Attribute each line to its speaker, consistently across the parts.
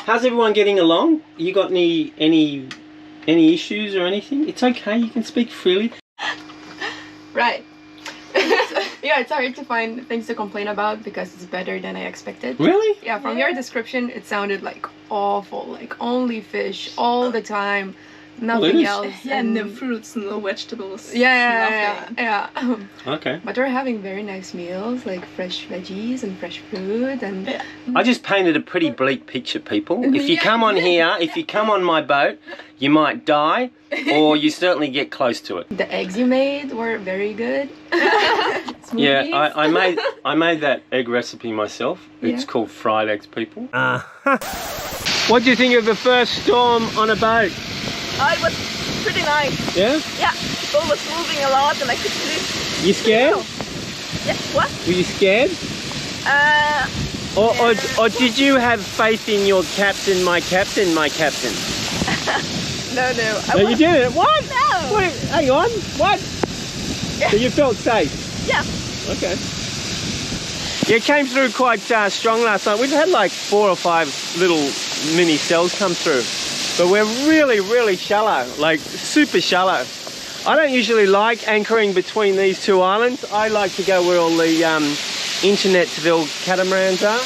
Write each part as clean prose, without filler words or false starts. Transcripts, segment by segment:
Speaker 1: How's everyone getting along? You got any issues or anything? It's okay, you can speak freely.
Speaker 2: Right. Yeah, it's hard to find things to complain about because it's better than I expected.
Speaker 1: Really?
Speaker 2: Yeah, from your description, it sounded like awful, like only fish all the time, nothing else.
Speaker 3: Yeah, no fruits, no vegetables.
Speaker 2: Yeah.
Speaker 1: Okay.
Speaker 2: But we're having very nice meals, like fresh veggies and fresh fruit, and
Speaker 1: I just painted a pretty bleak picture, people. If you come on here, if you come on my boat, you might die, or you certainly get close to it.
Speaker 2: the eggs you made were very good.
Speaker 1: Yeah, I made that egg recipe myself. It's called fried eggs, people. What do you think of the first storm on a boat?
Speaker 3: Oh, it was pretty nice.
Speaker 1: Yeah?
Speaker 3: Yeah, people was moving a lot and I could sleep.
Speaker 1: You scared?
Speaker 3: Yeah, what?
Speaker 1: Were you scared? Or did you have faith in your captain, my captain, my captain?
Speaker 3: No.
Speaker 1: No, you didn't? What?
Speaker 3: No.
Speaker 1: Wait, hang on. What?
Speaker 3: Yeah.
Speaker 1: So you felt safe?
Speaker 3: Yeah.
Speaker 1: Okay. Yeah, it came through quite strong last night. We've had like 4 or 5 little mini cells come through. But we're really, really shallow, like super shallow. I don't usually like anchoring between these two islands. I like to go where all the Internetville catamarans are,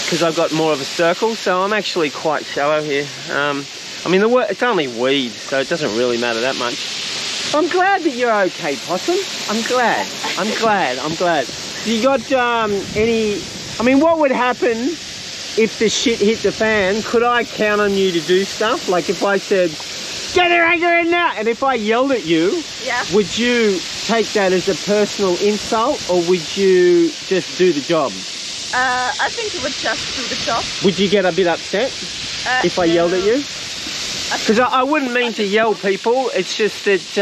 Speaker 1: because I've got more of a circle, so I'm actually quite shallow here. I mean, it's only weed, so it doesn't really matter that much. I'm glad that you're okay, Possum. I'm glad. You got any... I mean, what would happen if the shit hit the fan? Could I count on you to do stuff? Like if I said, get your anchor in now, and if I yelled at you, would you take that as a personal insult, or would you just do the job?
Speaker 3: I think you would just do the job.
Speaker 1: Would you get a bit upset if I yelled at you? Because I wouldn't mean to yell, people. It's just that,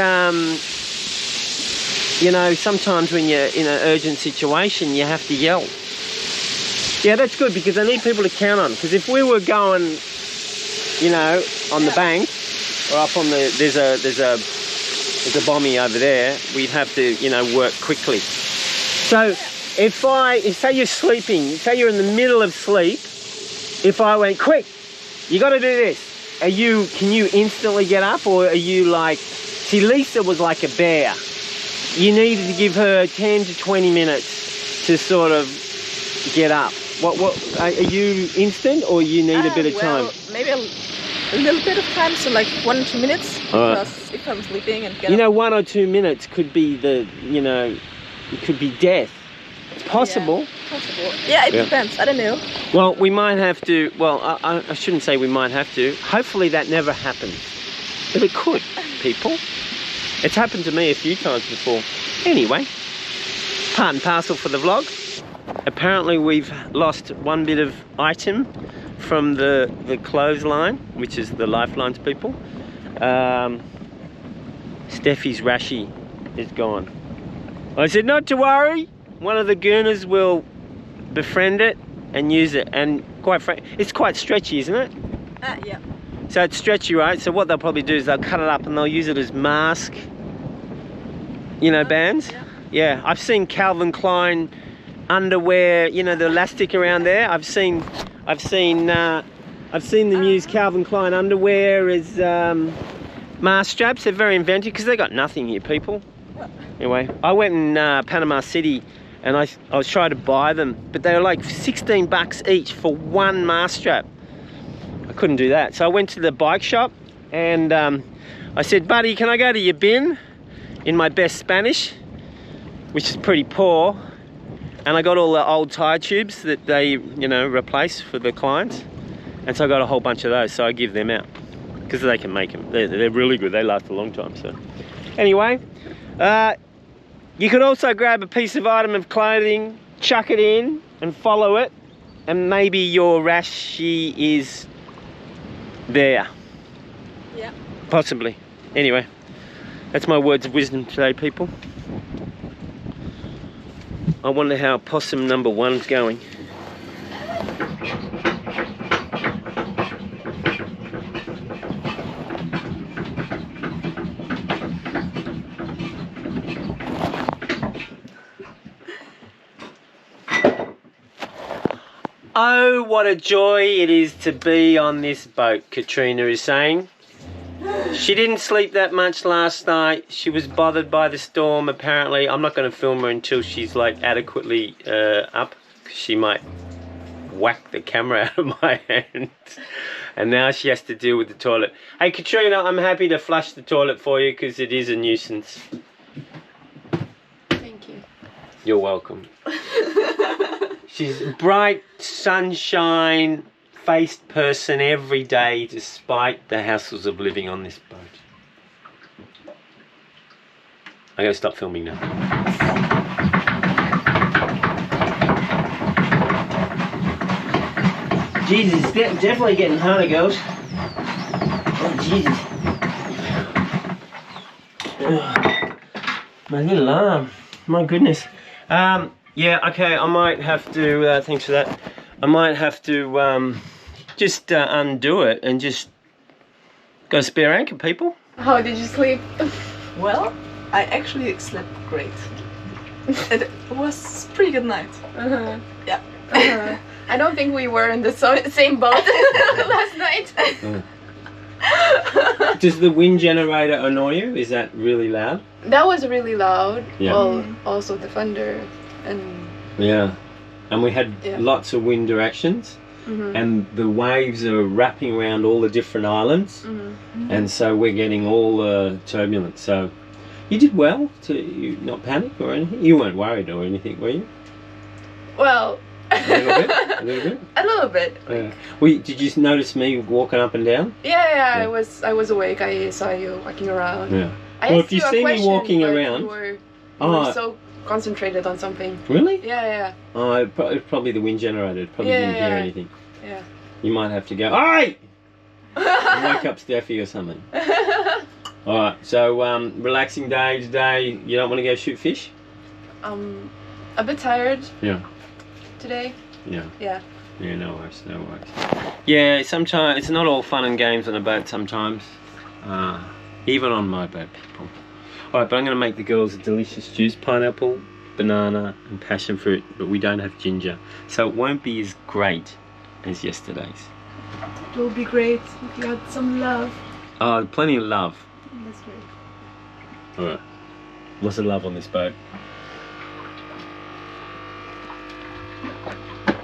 Speaker 1: you know, sometimes when you're in an urgent situation, you have to yell. Yeah, that's good, because I need people to count on. Because if we were going, you know, on the bank, or up on the, there's a bommy over there, we'd have to, you know, work quickly. So if say you're sleeping, say you're in the middle of sleep, if I went, quick, you got to do this. Can you instantly get up, or are you like, see, Lisa was like a bear. You needed to give her 10 to 20 minutes to sort of get up. What are you instant, or you need a bit of time?
Speaker 3: Maybe a little bit of time, so like 1 or 2 minutes. Because if I'm sleeping and get
Speaker 1: up.
Speaker 3: You know,
Speaker 1: 1 or 2 minutes could be it could be death. It's possible.
Speaker 3: Yeah, possible. Yeah, it depends. I don't know.
Speaker 1: Well, we might have to, well, I shouldn't say we might have to. Hopefully that never happens. But it could, people. It's happened to me a few times before. Anyway, part and parcel for the vlog. Apparently we've lost one bit of item from the clothesline, which is the lifelines, people. Steffi's rashi is gone. I said not to worry. One of the gooners will befriend it and use it, and it's quite stretchy, isn't it?
Speaker 3: Yeah.
Speaker 1: So it's stretchy, right? So what they'll probably do is they'll cut it up and they'll use it as mask, you know, bands. Yeah, I've seen Calvin Klein underwear, you know, the elastic around there. I've seen them use Calvin Klein underwear as mask straps. They're very inventive because they got nothing here, people. Anyway, I went in Panama City and I was trying to buy them, but they were like 16 bucks each for one mask strap. I couldn't do that. So I went to the bike shop and I said, buddy, can I go to your bin? In my best Spanish, which is pretty poor. And I got all the old tire tubes that they, you know, replace for the clients. And so I got a whole bunch of those, so I give them out. Because they can make them. They're really good. They last a long time, so. Anyway, you could also grab a piece of item of clothing, chuck it in and follow it, and maybe your rashi is there.
Speaker 3: Yeah.
Speaker 1: Possibly. Anyway, that's my words of wisdom today, people. I wonder how possum number 1's going. Oh, what a joy it is to be on this boat, Katrina is saying. She didn't sleep that much last night. She was bothered by the storm, apparently. I'm not going to film her until she's like adequately up, because she might whack the camera out of my hand. And now she has to deal with the toilet. Hey, Katrina, I'm happy to flush the toilet for you because it is a nuisance.
Speaker 2: Thank you.
Speaker 1: You're welcome. She's a bright, sunshine-faced person every day despite the hassles of living on this boat. I'm going to stop filming now. Jesus, it's definitely getting harder, girls. Oh, Jesus. My little arm. My goodness. Yeah, okay, I might have to, thanks for that. I might have to just undo it and just go spare anchor, people.
Speaker 2: How did you sleep?
Speaker 3: Well, I actually slept great. It was a pretty good night.
Speaker 2: Uh-huh.
Speaker 3: Yeah.
Speaker 2: Uh-huh. I don't think we were in the same boat last night.
Speaker 1: Does the wind generator annoy you? Is that really loud?
Speaker 2: That was really loud.
Speaker 1: Yeah.
Speaker 2: Well, also the thunder and...
Speaker 1: Yeah. And we had lots of wind directions.
Speaker 2: Mm-hmm.
Speaker 1: And the waves are wrapping around all the different islands.
Speaker 2: Mm-hmm.
Speaker 1: And so we're getting all the turbulence. So you did well to not panic or anything? You weren't worried or anything, were you?
Speaker 2: Well...
Speaker 1: A little bit? A little bit?
Speaker 2: A little bit.
Speaker 1: Yeah. Well, did you notice me walking up and down?
Speaker 2: Yeah. I was awake. I saw you walking around.
Speaker 1: Yeah.
Speaker 2: I
Speaker 1: Well,
Speaker 2: asked
Speaker 1: if you
Speaker 2: a
Speaker 1: see me
Speaker 2: question,
Speaker 1: walking
Speaker 2: but
Speaker 1: around...
Speaker 2: You were so concentrated on something.
Speaker 1: Really?
Speaker 2: Yeah.
Speaker 1: Oh, it's probably the wind generator. It probably didn't hear anything.
Speaker 2: Yeah.
Speaker 1: You might have to go, "Hey!" and wake up Steffi or something. Alright, so relaxing day today. You don't want to go shoot fish?
Speaker 2: A bit tired.
Speaker 1: Yeah.
Speaker 2: Today.
Speaker 1: Yeah.
Speaker 2: Yeah.
Speaker 1: Yeah, no worries, no worries. Yeah, sometimes it's not all fun and games on a boat sometimes. Even on my boat, people. Alright, but I'm going to make the girls a delicious juice. Pineapple, banana and passion fruit, but we don't have ginger. So it won't be as great as yesterday's.
Speaker 2: It will be great if you had some love.
Speaker 1: Oh, plenty of love.
Speaker 2: That's great.
Speaker 1: Alright. Lots of love on this boat.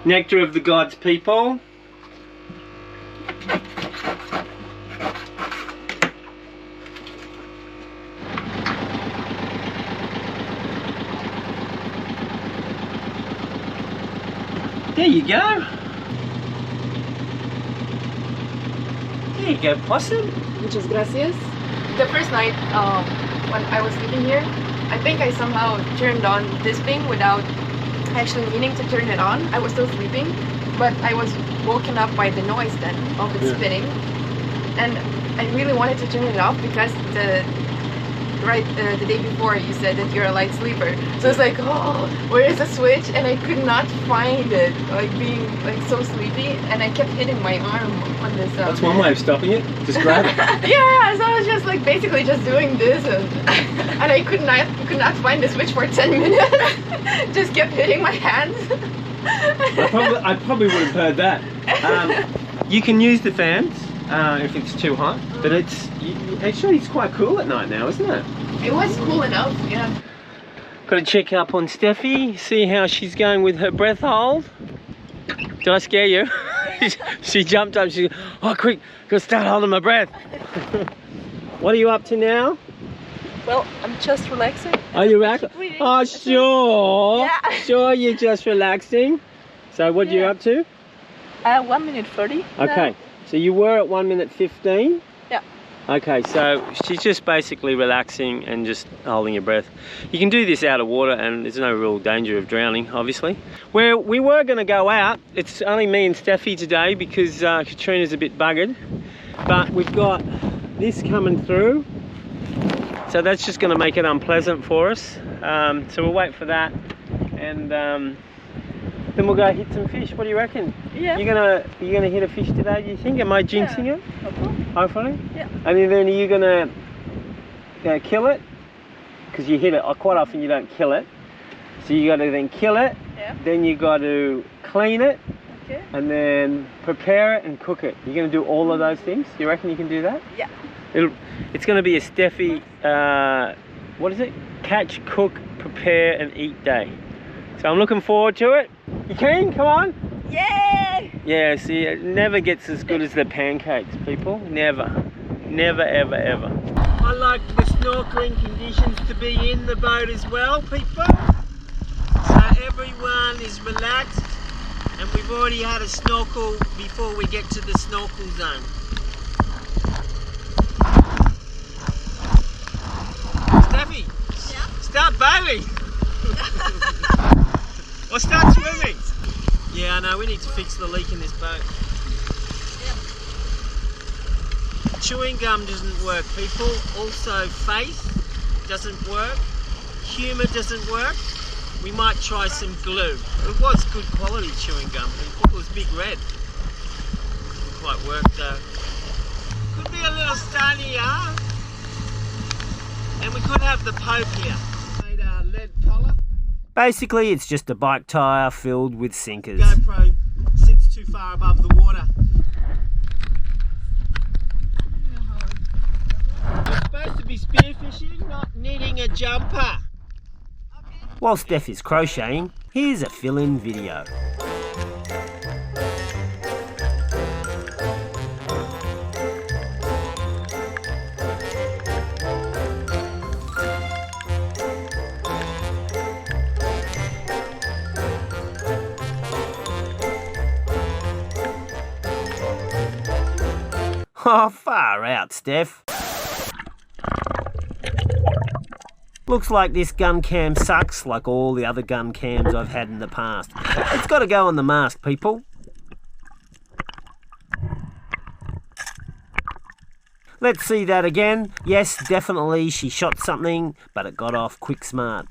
Speaker 1: Nectar of the gods, people. There you go. There you go, possum.
Speaker 2: Muchas gracias. The first night when I was sleeping here, I think I somehow turned on this thing without actually meaning to turn it on. I was still sleeping, but I was woken up by the noise then of it spinning, and I really wanted to turn it off because the day before you said that you're a light sleeper, so it's like, oh, where is the switch? And I could not find it, like being like so sleepy, and I kept hitting my arm on this.
Speaker 1: That's one way of stopping it. Just grab it.
Speaker 2: Yeah, so I was just like basically just doing this, and I could not find the switch for 10 minutes. Just kept hitting my hands.
Speaker 1: I probably would have heard that. You can use the fans if it's too hot, but actually it's quite cool at night now, isn't it?
Speaker 2: It was cool enough, yeah.
Speaker 1: Got to check up on Steffi, see how she's going with her breath hold. Did I scare you? She jumped up, she goes, "Oh quick, gotta start holding my breath." What are you up to now?
Speaker 3: Well, I'm just relaxing.
Speaker 1: Are you relaxing? Oh sure.
Speaker 3: Yeah.
Speaker 1: Sure you're just relaxing. So what are you up to?
Speaker 3: 1 minute 30.
Speaker 1: Okay, so you were at 1 minute 15?
Speaker 3: Yeah.
Speaker 1: Okay, so she's just basically relaxing and just holding your breath. You can do this out of water and there's no real danger of drowning, obviously. We were going to go out. It's only me and Steffi today because Katrina's a bit buggered. But we've got this coming through. So that's just going to make it unpleasant for us. So we'll wait for that. And then we'll go hit some fish. What do you reckon?
Speaker 3: Yeah.
Speaker 1: You're gonna hit a fish today, do you think? Am I jinxing it? Hopefully.
Speaker 3: Yeah.
Speaker 1: And then are you gonna kill it? Because you hit it, quite often you don't kill it. So you gotta then kill it,
Speaker 3: Yeah.
Speaker 1: then you gotta clean it,
Speaker 3: Okay.
Speaker 1: and then prepare it and cook it. You're going to do all of those things? You reckon you can do that?
Speaker 3: Yeah.
Speaker 1: It's going to be a Steffi, what is it? Catch, cook, prepare and eat day. So I'm looking forward to it. You keen? Come on.
Speaker 3: Yay!
Speaker 1: Yeah, see, it never gets as good as the pancakes, people. Never. Never, ever, ever. I like the snorkeling conditions to be in the boat as well, people. So everyone is relaxed, and we've already had a snorkel before we get to the snorkel zone. Steffi, yeah? Start bailing! Or start swimming! Yeah, I know, we need to fix the leak in this boat. Yep. Chewing gum doesn't work, people. Also, faith doesn't work. Humour doesn't work. We might try some glue. It was good quality chewing gum, people. It was big red. Didn't quite work though. Could be a little stony, yeah? And we could have the Pope here. Made a lead collar. Basically, it's just a bike tyre filled with sinkers. GoPro sits too far above the water. We're supposed to be spearfishing, not needing a jumper. While Steph is crocheting, here's a fill-in video. Oh, far out, Steph. Looks like this gun cam sucks like all the other gun cams I've had in the past. It's got to go on the mask, people. Let's see that again. Yes, definitely she shot something, but it got off quick smart.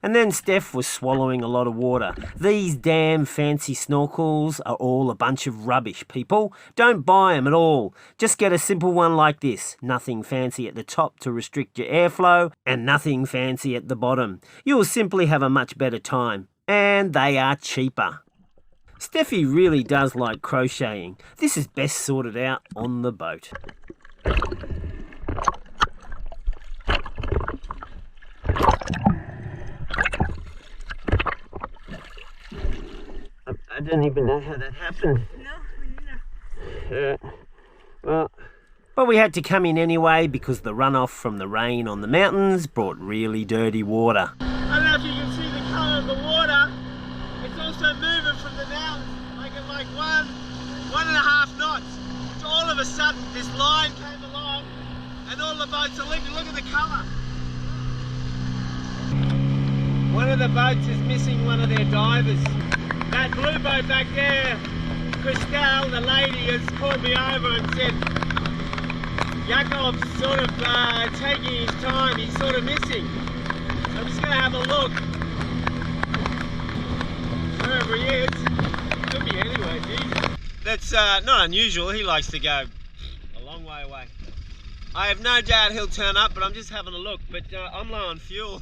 Speaker 1: And then Steph was swallowing a lot of water. These damn fancy snorkels are all a bunch of rubbish, people. Don't buy them at all. Just get a simple one like this. Nothing fancy at the top to restrict your airflow, and nothing fancy at the bottom. You'll simply have a much better time. And they are cheaper. Steffi really does like crocheting. This is best sorted out on the boat. I don't even know how that happened.
Speaker 3: No, me neither.
Speaker 1: But we had to come in anyway because the runoff from the rain on the mountains brought really dirty water. I don't know if you can see the colour of the water. It's also moving from the mountains like 1.5 knots. So all of a sudden this line came along and all the boats are leaving. Look at the colour. One of the boats is missing one of their divers. That blue boat back there, Christelle, the lady, has called me over and said, Jakob's sort of taking his time, he's sort of missing. So I'm just going to have a look. Wherever he is. Could be anywhere, geez. That's not unusual, he likes to go a long way away. I have no doubt he'll turn up, but I'm just having a look. But I'm low on fuel,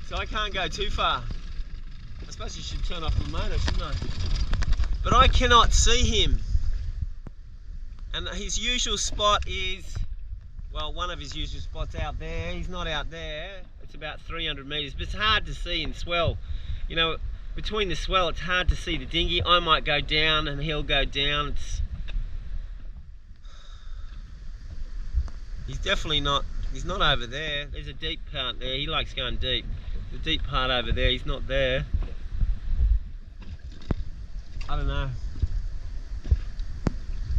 Speaker 1: so I can't go too far. I suppose you should turn off the motor, shouldn't I? But I cannot see him. And his usual spot is, well, one of his usual spots out there. He's not out there. It's about 300 metres, but it's hard to see in swell. You know, between the swell, it's hard to see the dinghy. I might go down and he'll go down. He's definitely not, he's not over there. There's a deep part there. He likes going deep. The deep part over there, he's not there. I don't know.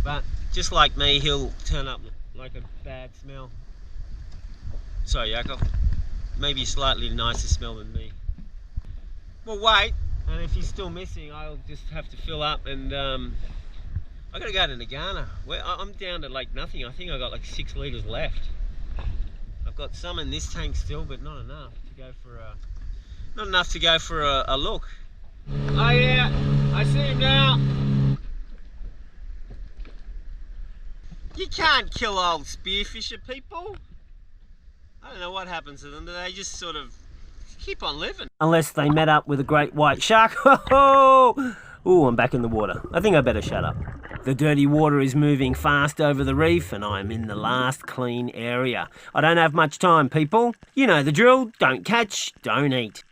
Speaker 1: But just like me, he'll turn up like a bad smell. Sorry, Jakob. Maybe slightly nicer smell than me. Well, wait. And if he's still missing, I'll just have to fill up and I gotta go to Nagana. I'm down to like nothing. I think I got like 6 litres left. I've got some in this tank still, but not enough to go for a look. Oh yeah, I see him now. You can't kill old spearfisher, people. I don't know what happens to them. Do they just sort of Keep on living. Unless they met up with a great white shark. Ooh, I'm back in the water. I think I better shut up. The dirty water is moving fast over the reef and I'm in the last clean area. I don't have much time, people. You know the drill. Don't catch, don't eat.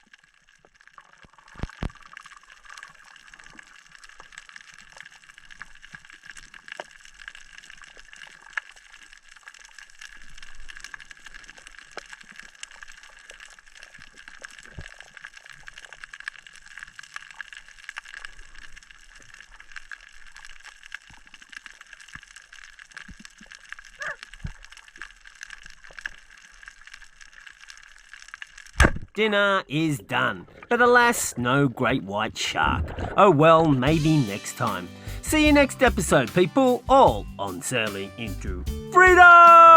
Speaker 1: Dinner is done, but alas, no great white shark. Oh well, maybe next time. See you next episode, people, all on Sailing into Freedom!